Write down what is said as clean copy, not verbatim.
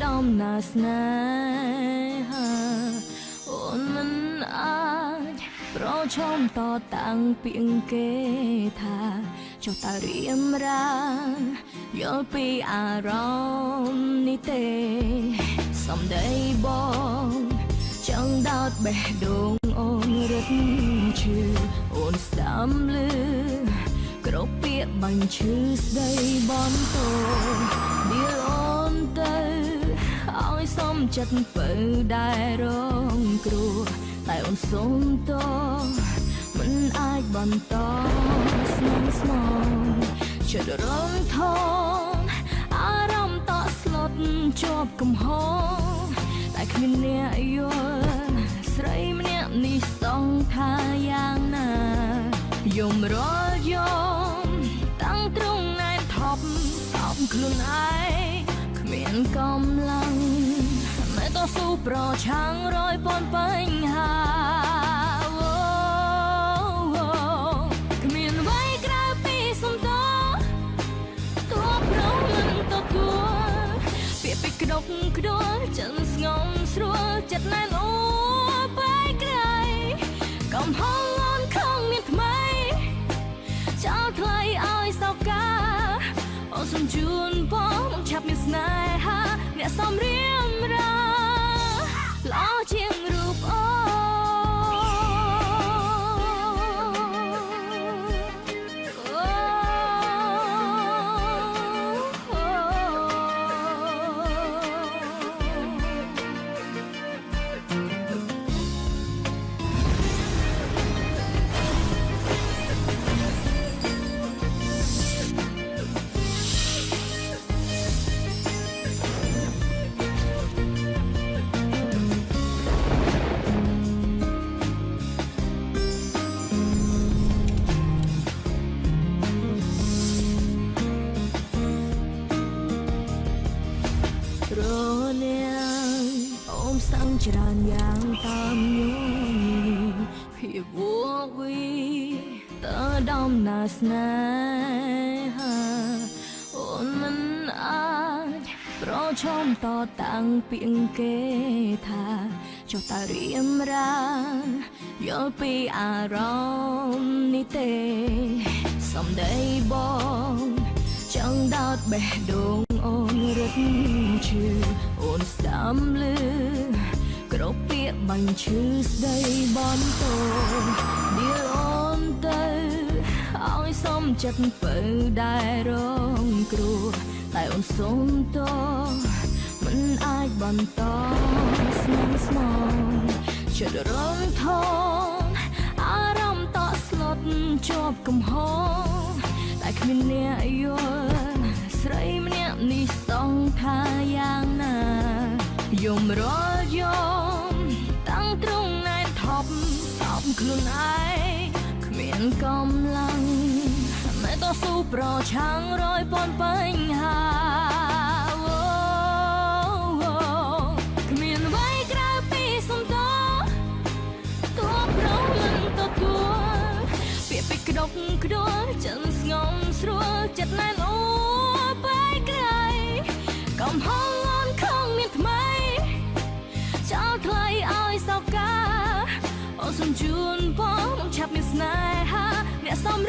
ដំណើរស្នេហាអូនមិនអាចប្រឈមតតាំងពីគេថាចុះតើរៀមរាយល់ពីអារម្មណ៍នេះទេសំដីបងចង់ដោតបេះដូងអូនរត់ឈឺអូនស្ដាំលឺគ្រប់ពាក្យបាញ់ឈឺស្ដីបងតូដៀលអូនទៅឲ្យសំចិត្តពៅដែលរងគ្រោះតែអូនសុំតមិនអាចបន្តស្នងស្មងចិត្តរំថនអារម្មណ៍តក់ស្លុតជាប់កំហុសតែគ្មានអ្នកយល់ស្រីម្នាក់នេះសងថាយ៉ាងណាយំរាល់យំតាំងត្រង់ណែនថប់សោកខ្លួនឯងគ្មានកម្លាំងមិនតស៊ូប្រឆាំងរយពាន់បញ្ហាគ្មានអ្វីក្រៅពីសំទោទោះប្រងមិនទទួលពាក្យពេចន៍ក្តុកក្តួលចិនស្ងំស្រួលចិត្តណែនអូបែកក្រៃកំហុសអូនខំមានថ្មីចោលថ្លៃឲ្យសោកកាអូនសំជួនបងឆាប់មានស្នេហាអ្នកសំរៀមរាល្អជាងរូបអូច្រើនយ៉ាងតាមយល់ភាពវក់វីតើដំណើរស្នេហាអូនមិនអាចប្រឈមតតាំងពីគេថាចុះតើរៀមរាយល់ពីអារម្មណ៍នេះទេសំដីបងចង់ដោតបេះដូងអូនរត់ឈឺអូនស្ដាំលឺគ្រប់ពាក្យបាញ់ឈឺស្ដីបងតូដៀលអូនទៅឲ្យសំចិត្តពៅដែលរងគ្រោះតែអូនសុំតមិនអាចបន្តស្នងស្មងចិត្តរំថនអារម្មណ៍តក់ស្លុតជាប់កំហុសតែគ្មានអ្នកយល់ស្រីម្នាក់នេះសងថាយ៉ាងណាយំរាល់យំតាំងត្រង់ណែនថប់សោកខ្លួនឯងគ្មានកម្លាំងមិនតស៊ូប្រឆាំងរយពាន់បញ្ហាគ្មានអ្វីក្រៅពីសំទោទោះប្រងមិនទទួលពាក្យពេចន៍ក្តុកក្តួលចិនស្ងំស្រួលចិត្តណែនអូបែកក្រៃកំហុសអូនខំមានថ្មីចោលថ្លៃឲ្យសោកកាអូនសំជួនបងឆាប់មានស្នេហាអ្នកសំ